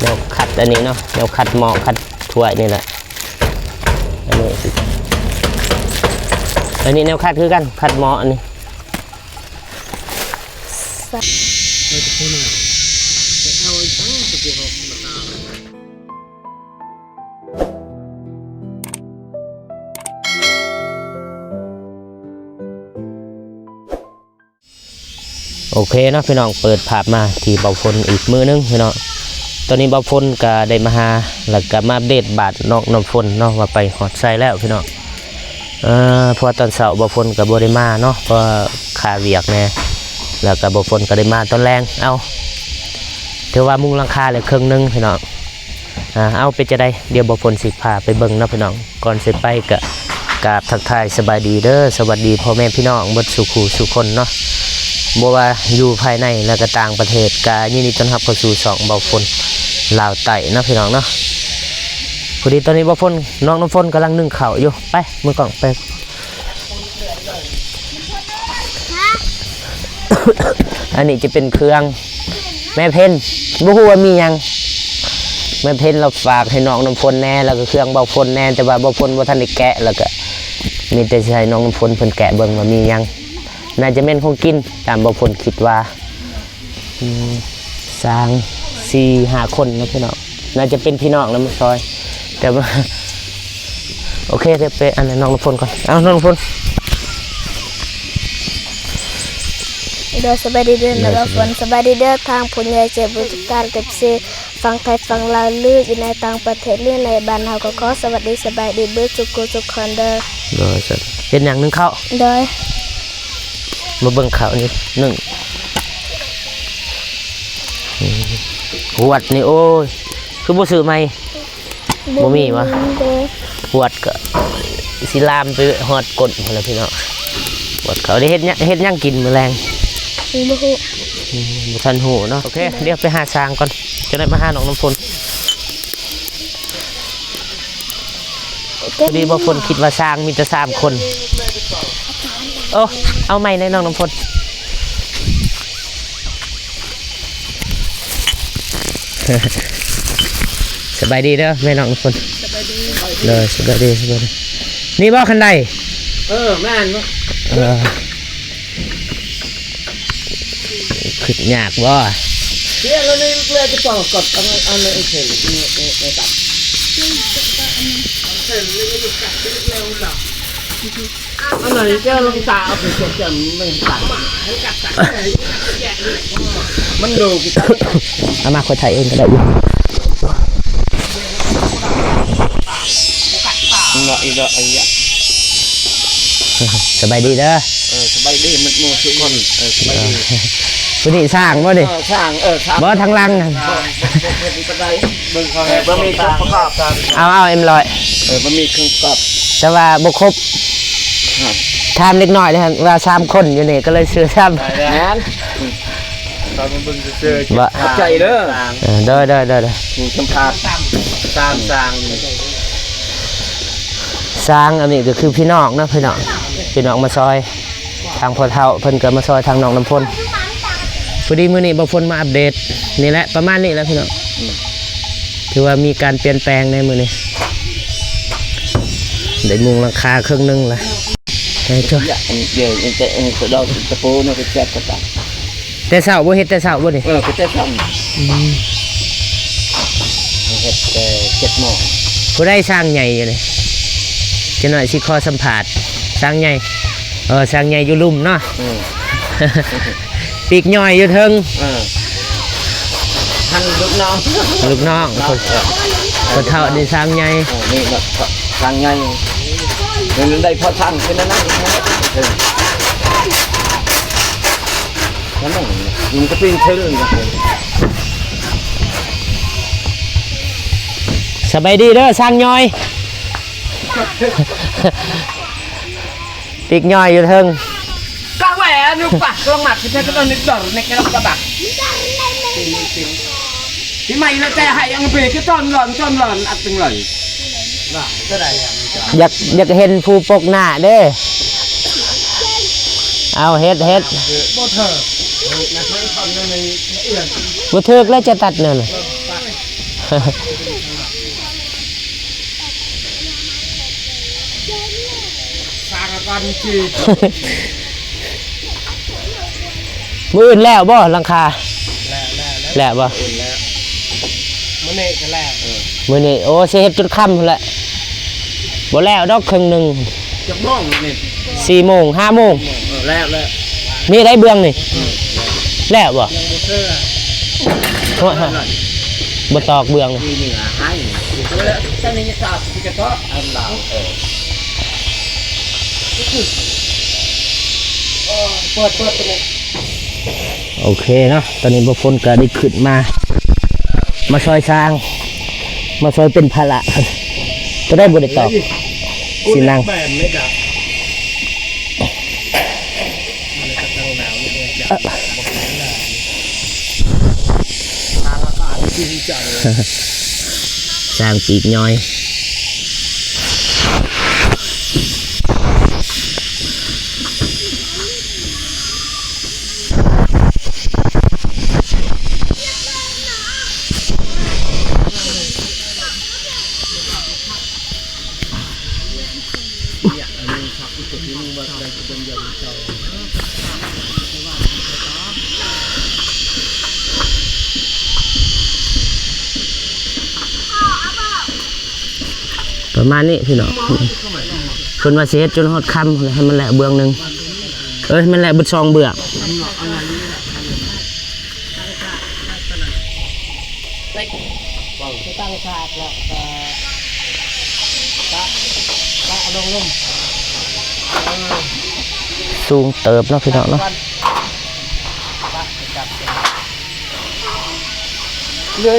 แนวขัดอันนี้เนาะแนวขัดหม้อขัดถ้วยนี่แหละอันนี้แนวขัดคือกันขัดหม้ออันนี้โอเคเนาะพี่น้องเปิดภาพมาที่เบาฝนอีกมือนึงพี่น้องตอนนี้เบาฝนก็ได้มาหาแล้วก็มาอัปเดตบาทนอกน้ำฝนเนาะว่าไปหอดใส่แล้วพี่น้องพอตอนเสาร์เบาฝนกับโบได้มาเนาะเพราะขาเวียกแน่แล้วก็เบาฝนก็ได้มาตอนแรงเอาถือว่ามุงหลังคาเลยครึ่งนึงพี่น้องเอาไปจะได้เดี๋ยวเบาฝนสิพาไปเบิ่งนะพี่น้องก่อนเสร็จไปก็กราบทักทายสบายดีเด้อสวัสดีพ่อแม่พี่น้องบดสุขูสุคนเนาะบ่ว่าอยู่ภายในและก็ต่างประเทศกายินดีต้อนรับเข้าสู่สองเบาฝนลาวไต่นะพี่น้องเนาะพอดีตอนนี้เบาฝนน้องน้ำฝนกำลังนึ่งข้าวอยู่ไปมือกล่องไป อันนี้จะเป็นเครื่องแม่เพนบ่ฮู้ว่ามีหยังแม่เพนเราฝากให้น้องน้ำฝนแน่แล้วก็เครื่องเบาฝนแน่แต่ว่าเบาฝนบ่ทันได้แกะแล้วก็มีแต่สิให้น้องน้ำฝนเพิ่นแกะเบิ่งว่ามีหยังน่าจะเป็นของกินตามบางคนคิดว่าสร้าง4-5 คนนะพี่น้องน่าจะเป็นพี่น้องแล้วมันซอยแต่ว่าโอเคเดี๋ยวไปอันนั้นน้องน้ำฝนก่อนเอาน้องน้ำฝนเด้อสบายดีเด้อน้องฝนสบายดีเด้อทางผู้ใหญ่ใจบุญการเก็บซีฟังไทยฟังลาวลืออยู่ในต่างประเทศหรือในบ้านเฮาก็ขอสวัสดีสบายดีเบิดทุกคนเด้อโดยเป็นอย่างนึงข้าวโดยมาเบิ่งข้าวนี่นึ่งหวดนี่โอ้ยคือบ่ซื้อใหม่บ่มีวะหวดก็สิลามไปฮอดก้นพุ่นล่ะพี่น้องหวดเขาได้เฮ็ดหยังกินมื้อแลงบ่ฮู้บ่ทันฮู้เนาะโอเคเดี๋ยวไปหาช้างก่อนจะได้มาหาน้องน้ำฝนพอดีบ่ฝนคิดว่าช้างมีแต่3 คนโอ้เอาใหม่ในน้องน้ำฝนสบายดีเด้อแม่น้องน้ำฝนสบายดีเลยสบายดีนี่บ่คันใดแม่นขึ้นยากบ่เดี๋ยวเราเนี่ยเพื่อจะต่อกดเอาในเข็มในตัดเข็มนี่ก็อยู่กัดเร็วหรออันไหนแก้วลงตาเอาไปเจ็บไม่ตัดมันดูกี่ตัดเอามาคนไทยเองก็ได้อยู่เนาะอีเนาะไอ้ยะสบายดีเด้อสบายดีมันมูทุกคนสบายดีผู้นี้สร้างบ่ดิสร้างบ่ทางลังบะมีเครื่องประกอบเอาเอ็มร้อยบะมีเครื่องประกอบแต่ว่าบ่ครบทำเล็กน้อยเลยครับว่า3 คนอยู่นี่ก็เลยซื้อซ้ำแม่นตอนมันเบิ่งซื้อบ่ใจเด้อเด้อถูกสัมภาษณ์สร้างอันนี้ก็คือพี่น้องนะพี่น้องมาซอยทางพ่อเฒ่าเพิ่นก็มาซอยทางน้องน้ำฝนพอดีมื้อนี้บ่ฝนมาอัปเดตนี่แหละประมาณนี้แหละพี่น้องถือว่ามีการเปลี่ยนแปลงในมื้อนี้ได้มุงหลังคาครึ่งนึงแล้วได้จ้ะเดี๋ยวจะดอกตะปูเนี่ยก็แซ่บกว่าแต่เช้าบ่เฮ็ดแต่เช้าบ่นี่ก็แต่เช้าเฮ็ดแต่7 โมงผู้ได้สร้างใหญ่อยู่นี่จะหน่อยสิขอสัมภาษณ์สร้างใหญ่สร้างใหญ่อยู่ลุ่มเนาะปีกย่อยอยู่เทิงท่านลูกน้องคนเฒ่าได้สร้างใหญ่นี่แบบสร้างใหญ่เงินได้พอทันเป็นนั่นนั่นมันก็เป็นเชิงสบายดีเด้อสร้างย่อยปีกย่อยอยู่เทิงก็แหวนนึกปะกลองหมัดที่แท้ก็ต้องนึกดอกในแค่เรากระบะที่ไม่เราใจหายยังเบรกก็ต้นหล่อนอัดตึงหล่อนอยากเห็นผู้ปกหน้าเด้เอาเฮ็ดบ่เถอะ นั่นในเอื่อน บ่เทิกแล้วจะตัดเนี่ยน่ะ สร้างกันจี มื้ออื่นแล้วบ่หลังคาแล้วบ่ มันเนกันแล้ว มื้อนี้โอ้สิเฮ็ดจนค่ำพุ่นแหละบ่แล้วดอกครึ่งหนึง จะม่องนี่ 4 โมง 5 โมง แล้ว มีได้เบื้องนี่แล้วบ่ เสื้อ โอ้ยบ่ตอกเบื้องนี่ มีเหนือให้แล้วตอนนี้จะกลับที่กระเทาะอันดาวเปิดไปเลย โอเคเนาะตอนนี้บ่ฝนก็ได้ขึ้นมาซอยสร้าง มาซอยเป็นภาระจะได้บ่ได้ตอกสินั่ง แบบไม่ดับจริงจัง สร้างปีกย้อยประมาณนี้พี่น้องเพิ่นว่าสิเฮ็ดจนฮอดค่ำเลยให้มันแหละเบื้องหนึงมันแหละเบิดซองเบื้อง ตั้งฉากแล้วตะลง สูงเติบเนาะพี่น้องเนาะ เลย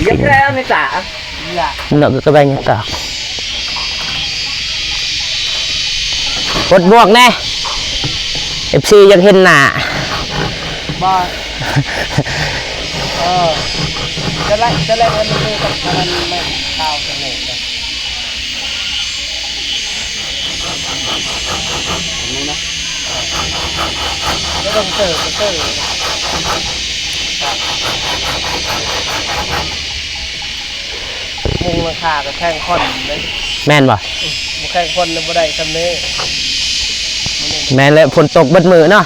ยังแล้วไม่จ่า เนาะก็ไปเนี่ยตอกกดบวกแน่ FC อยากเห็นหน้า บ้าจะไล่กันเลยกับมันไม่ข้าวกันเลยนี่นะไม่ต้องเติร์มุงราคากับแข้งค่อนเลย แม่นบ่ มุงแข้งค่อนเลยบ่ได้คำนี้ แม่นแล้วฝนตกเบิดมือเนาะ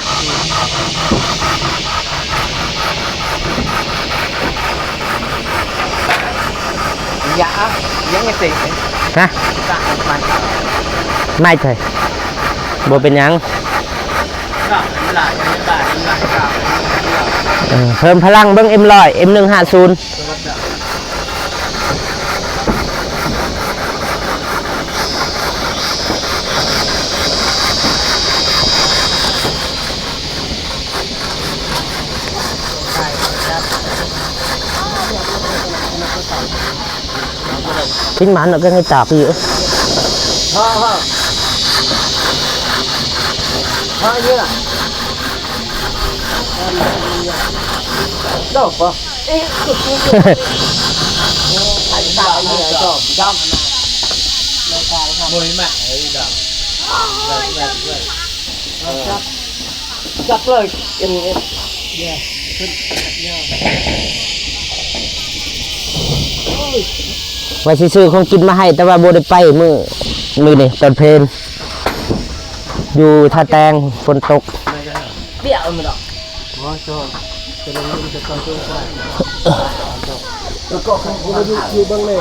dạ giống như tiền ฮะ dạ mày ไม่ใช่บ่เป็นหยัง dạ lại cả เพิ่มพลังเบิ่ง M100 M150 Chính bản là cái ngay tạp gì nữa như là đâu không anh tạo gì ở chỗ trong mười mẹ ấy đâu chắc lời emว่าสิซื้อของกินมาให้แต่ว่าบ่ได้ไปมื้อนี่ตอนเพลนอยู่ท่าแตงฝนตก bẹo mà đó ngó cho nó luôn cho con tôi lại nó có không có như băng này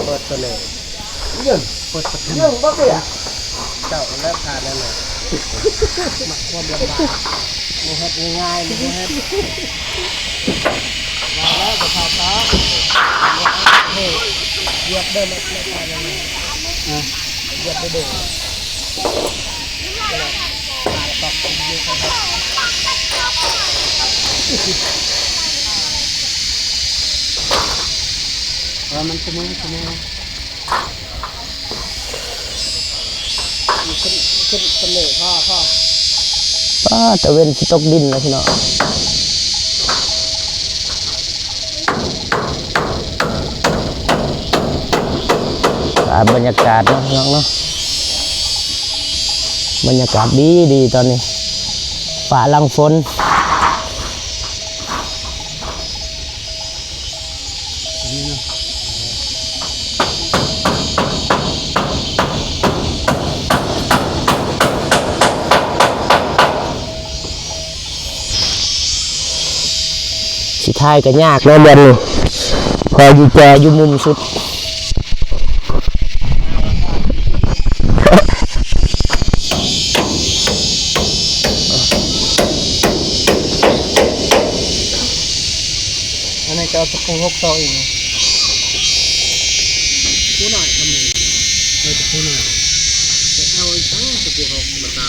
bớt cái này nhưng bớt cái à chậu lép hạt đây này mặc quần lầm bạc một hết ngay một hết và đó cái thao đó việc đây là cái này việc đây đủมันจะมึงขึ้นเหนื่อยพ่อ ป้าตะเวนสิตกดินแล้วพี่น้องบรรยากาศเนาะพี่น้องเนาะ บรรยากาศดีดีตอนนี้ฝ่าลังฝนสิท้ายก็ยากเลยเดือนนี้พออยู่แจอยู่มุมสุดอันนี้จะเอาตะปู6ต่ออีกผู้หน่อยทำไมเอาตะปูหน่อยจะเอาอีกตั้งตะปู6มาตา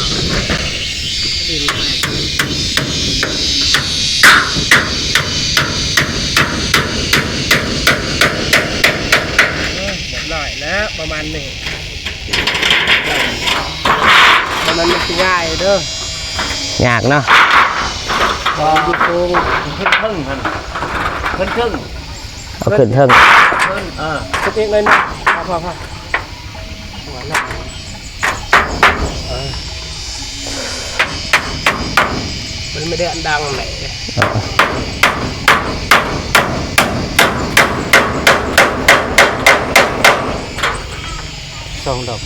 ดีแปลกหน่อยแล้วประมาณนี้มันง่ายเด้อย ากเนาะ พออยู่ตรงครึ่งมันครึ่ง เอาขึ้นเทิง สักเองเลยนะพอหัวหน้ามันไม่ได้อันดังไหนสองดอก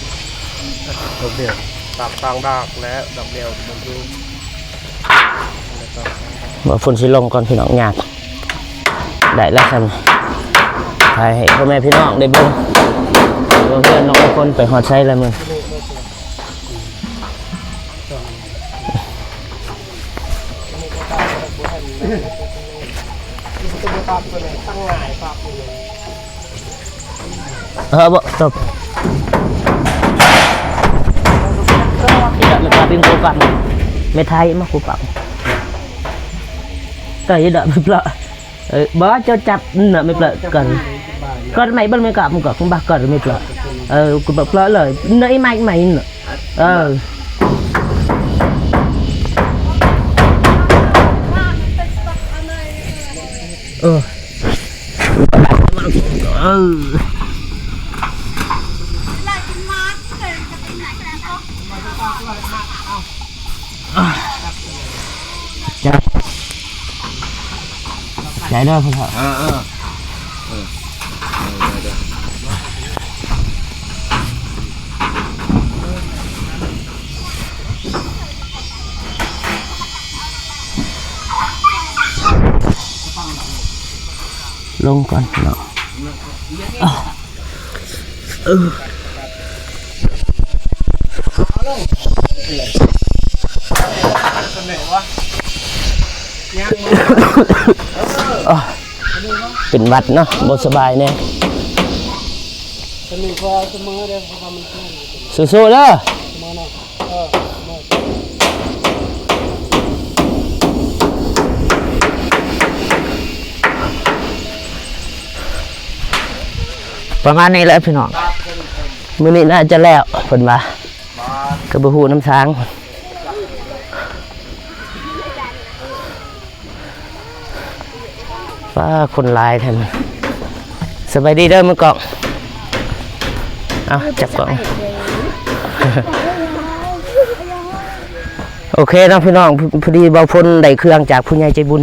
เดียวตับต่างดอกและดอกเดียวบนรู ว่าฝนสิลงก่อนพี่น้องยากได้แล้วครับถ่ายให้พ่อแม่พี่น้องได้เบิ่งว่าเพื่อนน้องคนไปหอดใช้แล้วมึง Bo, stop. Tidak mencapai kupang. Metai mah kupang. Cái đợi mày lợ. Bó cho chặt nợ mày lợ cần. Con mày bên mày cả một không bạc cần mày lợ. Cụ bạc lợ lời nãy mày nữa. Chạy đó không hả? Luôn con nó.เป็นวัดเนาะบ่สบายแน่สู้ๆเด้อประมาณนี้แหละพี่น้องมื้อนี้น่าจะแล้วเพิ่นว่าก็บ่ฮู้น้ำทางว่าคนหลายแท้สบายดีเด้อมื้อกล่องเอาจับกล่องโอเคเนาะพี่น้องพอดีเบาฝนได้เครื่องจากผู้ใหญ่ใจบุญ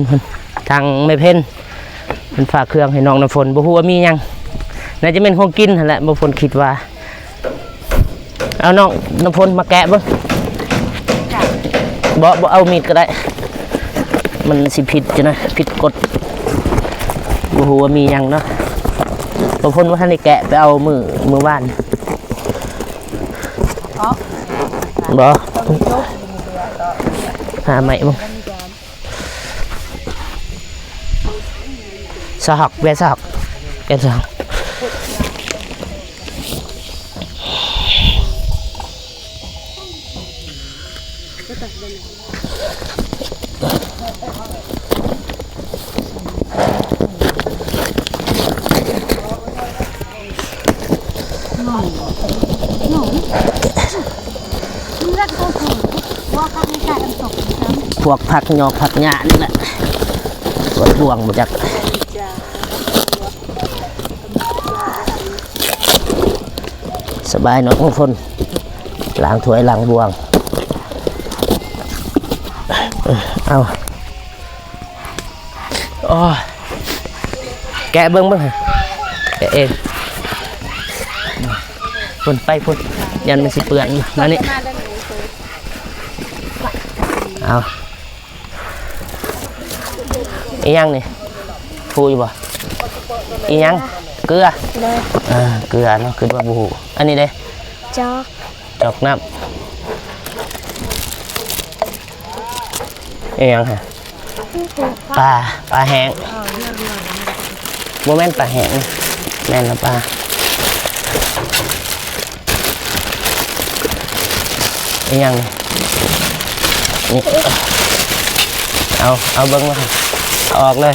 ทางแม่เพ็ญเพิ่นฝากเครื่องให้น้องน้ำฝนบ่ฮู้ว่ามีหยังน่าจะเป็นของกินนั่นแหละเบาฝนคิดว่าเอาน้องน้ำฝนมาแกะเบิ่งบ่เอามีดก็ได้มันสิผิดจ้ะนะผิดกฎบ่ฮู้ว่ามีหยังเนาะบางคนว่าท่านได้แกะไปเอามือบ้านบ่หาใหม่บ่สหักแวสหักแกนสหักพวกผักหยอกผักหญ้านี่แหละรถบ่วงมาจากสบายเนาะทุกคนล้างถ้วยล้างบ่วง เอาโอ้ยแกะเบิ่งฮะแกะเองพุ่นไปพุ่นยันมันสิเปื่อนนั่นนี่เอาอีหยังนี่ฟูอยู่บ่อีหยังเกลือ เลย เกลือเนาะคือว่าบูอันนี้เด้ จอก จอกน้ำอีหยังฮะปลาแห้งโมแม่นปลาแห้งแม่นนะปลาอีหยังนี่เอาเบิ้งมาเอาออกเลย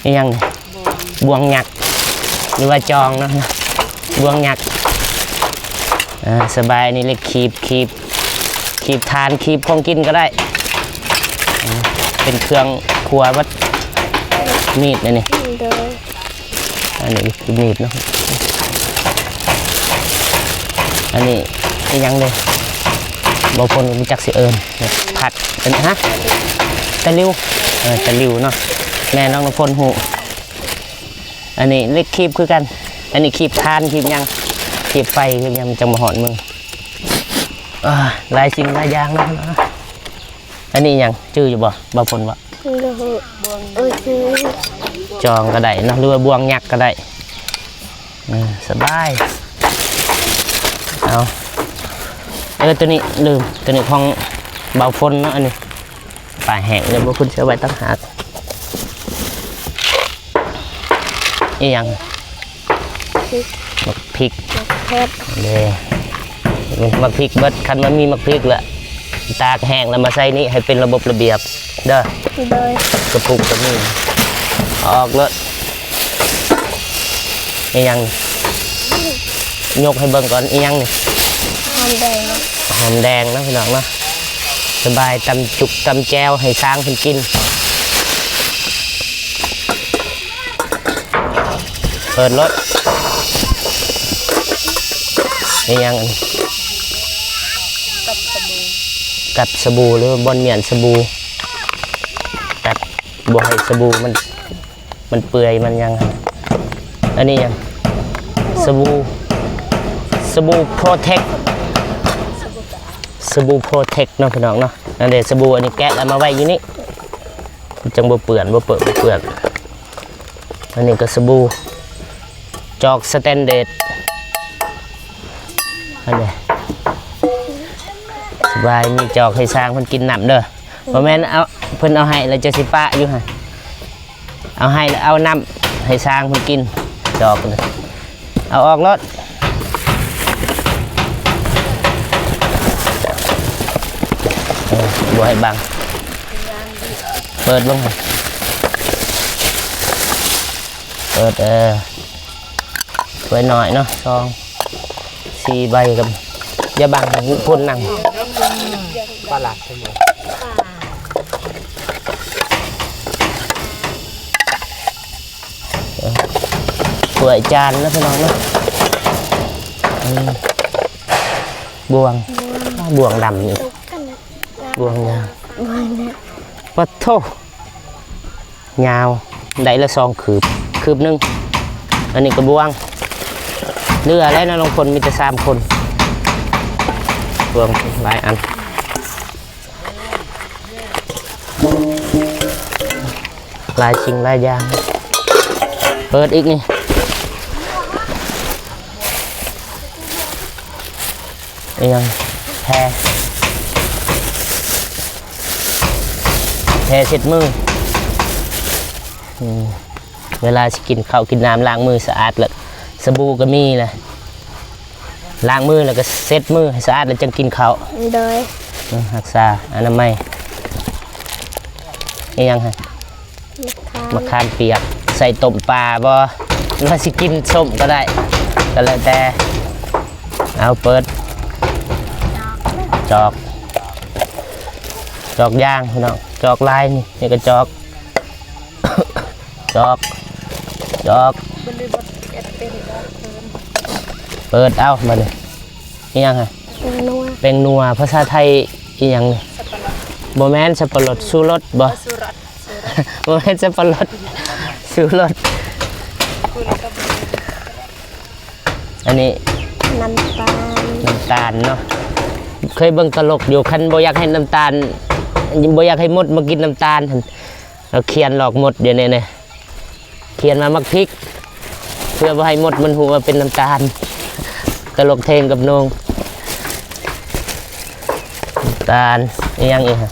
อีหยังนี่บวงหยักหรือว่าจองเนาะบวงหยักสบายนี่เล็กคีบทานคีบของกินก็ได้เป็นเครื่องครัววัดมีดนี่ เลย อันนี้คือมีดเนาะอันนี้ยังเลยบางคนรู้จักสิเอิญผัดเป็นฮะตะลิวตะลิวเนาะแม่น้องน้ำพลหูอันนี้เล็กคีบคือกันอันนี้คีบทานคีบยังคีบไฟคือยังจังมาหอนมึงลายสิ่งลายยางเนาะอันนี้ยังชื่ออยู่บ่บางคนว่า เลยคือ จองก็ได้เนาะหรือว่าบวงยักษ์ก็ได้สบายเอาตัวนี้ลืมตัวนี้ของเบาฝนเนาะอันนี้ป่าแห้งเลยบ่คุณเชื่อไว้ตั้งหากอีหยังมักพริก เผ็ด เด้มักพริกเบิดคันมันมีมักพริกแหละตากแห้งแล้วมาใส่นี่ให้เป็นระบบระเบียบเด้อ เลย กระปุกกระมือออกเลยอีหยังยกให้เบิ่งก่อนอีหยังนี่ หอมแดง หอมแดงนะพี่น้องเนาะสบายตำจุกตำแจวให้สร้างคนกินเปิดรถอีหยังกัดสบู่หรือบอนเหมียนสบู่กัดบัวให้สบู่มันเปื่อยมันยังอันนี้ยังสบู่โปรเทคสบู่โปรเทคเนาะพี่น้องเนาะนั่นเดี๋ยวสบู่อันนี้แกะแล้วมาไว้อยู่นี่จังบ่เปื่อนบ่เปื่อนอันนี้ก็สบู่จอกสแตนเดร์ดอันนี้สบายมีจอกให้สร้างคนกินน้ำเด้อเพราะแม่นเอาเพิ่นเอาให้แล้วจะสิปะอยู่ฮะเอาให้แล้วเอาน้ำให้สร้างคนกินจอกเลยเอาออกรถบัวให้บังเปิดบ้างเปิดไว้หน่อยเนาะซอง4 ใบกับอย่าบังพ่นนั่ง ปลาหลาดใช่ไหม ถ้วยจานนะพี่น้องเนาะบวงดำนี่บวงยาวปัดโถยาวได้ละ2 คืบนึงอันนี้ก็บวงเนื้อแล้วนะลงคนมีแต่3 คนบวงหลายอันหลายสิ่งหลายอย่างเปิดอีกนี่ยังแพรเสร็จมือเวลาจะกินข้าวกินน้ำล้างมือสะอาดแล้วสบู่ก็มีเลยล้างมือแล้วก็เซ็ตมือให้สะอาดแล้วจึงกินข้าว เลย รักษาอนามัยยังฮะมะขามเปียกใส่ต้มปลาบ่หรือว่าสิกินส้มก็ได้ก็แล้วแต่เอาเปิดจอกย่างพี่น้องจอกลายนี่ก็จอก จอกเปิดเอามาเลยนี่ยังไง นัว เป็นนัวภาษาไทยอีหยังนี่ บ่แม่นสับปะรดสู้รสบ่บ่แม่นสับปะรดสู้รสอันนี้ น้ำตาล น้ำตาลเนาะเคยเบิ่งตลกอยู่คันบ่อยากให้น้ำตาลบ่อยากให้มดมากินน้ำตาลหั่นเราเขียนหลอกมดเดี๋ยวนี้เนี่ยเขียนมามักพริก เพื่อบ่ให้มดมันหูว่าเป็นน้ำตาลตลกเทงกับนงน้ำตาลอีหยังอีกฮะ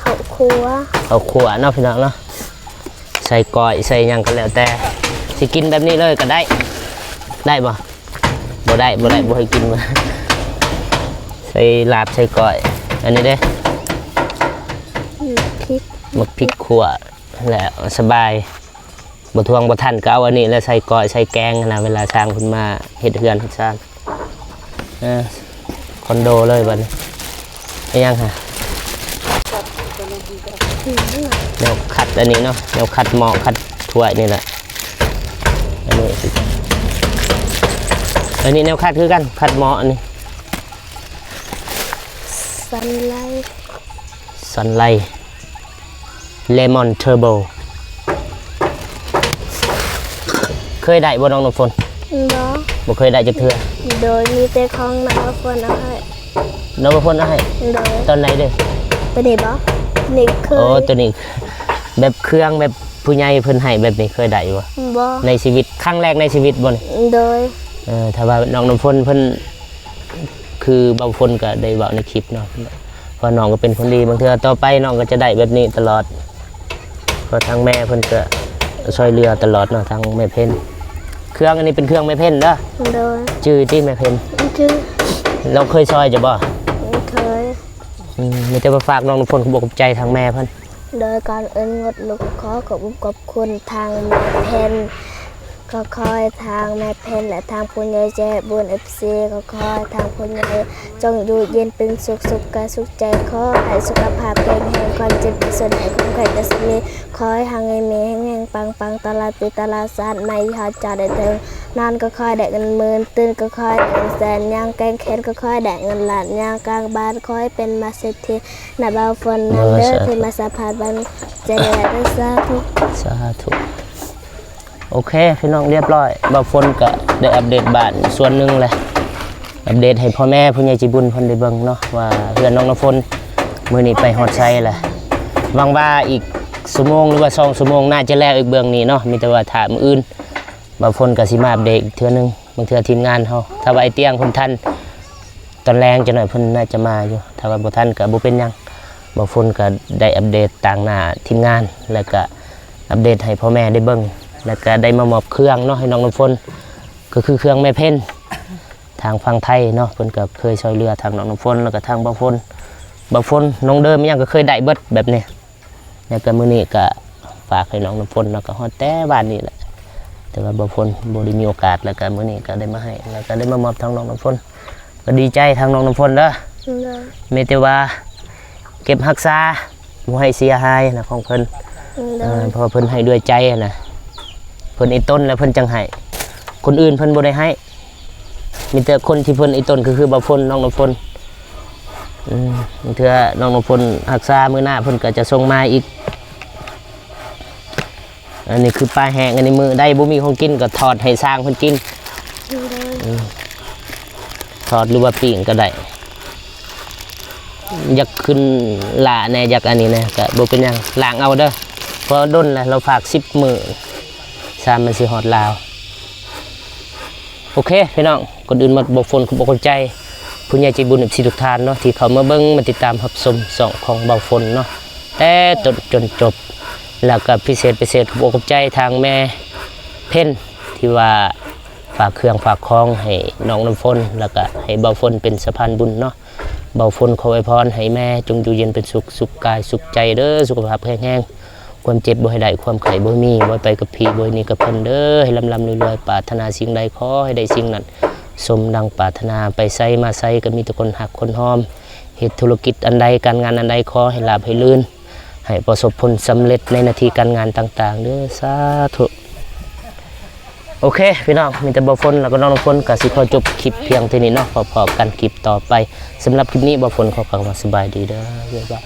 ข้าวคั่ว เอาขวเนาะพี่น้องเนาะใส่ก้อยใส่หยังก็แล้วแต่สิกินแบบนี้เลยก็ได้ได้บ่บ่ให้กินมาใส่ลาบใส่ก้อยอันนี้เด้ พริก มักพริกขั่วแล้วสบายบ่ทวงบ่ทันก็เอาอันนี้แล้วใส่ก้อยใส่แกงนะเวลาสร้างขึ้นมาเฮ็ดเฮือนเฮ็ดซ่านคอนโดเลยบัดนี้ไอ้ยังฮะแนวขัดอันนี้เนาะแนวขัดหม้อขัดถ้วยนี่แหละอันนี้แนวขัดคือกันขัดหม้ออันนี้ สันไล ซันไลเลมอนเทอร์โบเคยได้บ่น้องน้ำฝน บ่ บ่เคยได้จักเทื่อ โดยมีแต่ของน้ำฝนเอาให้ น้องน้ำฝนเอาให้ โดย ตอนไหนเด้อ ตัวนี้บ่นี่เค โอ้ ย ตัวนี้แบบเครื่องแบบผู้ใหญ่เพิ่นให้แบบนี้เคยได้บ่ บ่ ในชีวิตครั้งแรกในชีวิตบ่นี่ โดย ถ้าว่าน้องน้ำฝนเพิ่นคือเบาฝนก็ได้เว้าในคลิปเนาะเพราะน้องก็เป็นคนดีบางเทื่อต่อไปน้องก็จะได้แบบนี้ตลอดเพราะทางแม่เพิ่นก็ช่วยเหลือตลอดเนาะทางแม่เพ็ญเครื่องอันนี้เป็นเครื่องแม่เพ็ญเด้อ โดย ชื่อที่แม่เพ็ญ คือ เราเคยซอยจะบ่ เคย มีแต่ว่าฝากน้องน้ำฝนขอบใจทางแม่เพิ่น โดยการเอิ้นงดลูกขอขอบคุณทางแม่เพนก็คอยทางแม่เพนและทางผู้ใหญ่ใจบุญ FC ก็คอยทางผู้ใหญ่จงอยู่เย็นเป็นสุขกายสุขใจขอให้สุขภาพแข็งแรงความเจ็บส่วนไหนของใครจะมีขอให้ทางไอ้เมย์แห้งปังตลาดปีตลาดสานไม่หาจาได้เถิงนอนก็คอยได้เงินหมื่นตื่นก็คอยได้เงินแสนย่างแกงแขนก็คอยได้เงินล้านย่างกลางบ้านคอยเป็นมาเศรษฐีหน้าบ่าวฝนนั่นเด้อที่มาสะพานบันใจได้สาธุ สาธุโอเคพี่น้องเรียบร้อยเบาฝนก็ได้อัปเดตบ้านส่วนหนึงแหละอัปเดตให้พ่อแม่ผู้ใหญ่ใจบุญเพิ่นได้เบิ่งเนาะว่าเพื่อนน้องน้ำฝนมื้อนี้ไปฮอดไซแหละหวังว่าอีกชั่วโมงหรือว่า2ชั่วโมงน่าจะแล้วอีกเบื้องนี้เนาะมีแต่ว่าถามมื้ออื่นเบาฝนก็สิมาอัปเดตอีกเทื่อนึงบางเทื่อทีมงานเฮาถ้าว่าไอ้เตียงเพิ่นทันตอนแรงจังหน่อยเพิ่นน่าจะมาอยู่ถ้าว่าบ่ทันก็บ่เป็นหยังเบาฝนก็ได้อัปเดตต่างหน้าทีมงานแล้วก็อัปเดตให้พ่อแม่ได้เบิ่งแล้วก็ได้มามอบเครื่องเนาะให้น้องน้ำฝนก็คือเครื่องแม่เพ่นทางฝั่งไทยเนาะเพิ่นก็เคยช่วยเหลือทางน้องน้ำฝนแล้วก็ทางบ่าวฝนน้องเดิมยังก็เคยได้เบิดแบบนี้แล้วก็มื้อนี้ก็ฝากให้น้องน้ำฝนแล้วก็ฮอดแต่บ้านนี้แหละแต่ว่าบ่าวฝนบ่ได้มีโอกาสแล้วก็มื้อนี้ก็ได้มาให้แล้วก็ได้มามอบทางน้องน้ำฝนก็ดีใจทางน้องน้ำฝนเด้อ โดย มีแต่ว่าเก็บรักษาบ่ให้เสียหายนะของเพิ่น โดย เพราะว่าเพิ่นให้ด้วยใจอะนะเพิ่นไอ้ต้นแล้วเพิ่นจังให้คนอื่นเพิ่นบ่ได้ให้มีแต่คนที่เพิ่นไอ้ต้นก็คือบ่าวฝนน้องน้ำฝนเทื่อน้องน้ำฝนรักษามื้อหน้าเพิ่นก็จะส่งมาอีกอันนี้คือปลาแห้งอันนี้มื้อได้บ่มีของกินก็ทอดให้สร้างเพิ่นกิน โดย ทอดหรือว่าปิ้งก็ได้อยากขึ้นหลาแน่อยากอันนี้แน่ก็บ่เป็นหยังล้างเอาเด้อเพราะดนแล้วเราฝาก10มื้อ3มันสิฮอดลาวโอเคพี่น้องคนอื่นมาบอกฝนบอกคนใจผู้ใหญ่ใจบุญทุกท่านเนาะที่เขามาเบิ่งมาติดตามรับชมส่องของเบาฝนเนาะแต่จนจบแล้วก็พิเศษบอกใจทางแม่เพ่นที่ว่าฝากเครื่องฝากของให้น้องน้ำฝนแล้วก็ให้เบาฝนเป็นสะพานบุญเนาะเบาฝนขออวยพรให้แม่จงอยู่เย็นเป็นสุขกายสุขใจเด้อสุขภาพแข็งแรงความเจ็บบ่ให้ได้ความไข้บ่มีบ่ไปกับพี่บ่นี่กับเพิ่นเด้อให้ลำรวยๆปรารถนาสิ่งใดขอให้ได้สิ่งนั้นสมดังปรารถนาไปไสมาไสก็มีแต่คนหักคนหอมเฮ็ดธุรกิจอันใดการงานอันใดขอให้ราบให้ลื่นให้ประสบผลสำเร็จในหน้าที่การงานต่างๆเด้อสาธุโอเคพี่น้องมีแต่บ่ฝนแล้วก็น้องน้ำฝนก็สิขอจบคลิปเพียงเท่านี้เนาะพอๆกันคลิปต่อไปสำหรับคลิปนี้บ่ฝนขอกล่าวว่าสบายดีเด้อบ๊ายบาย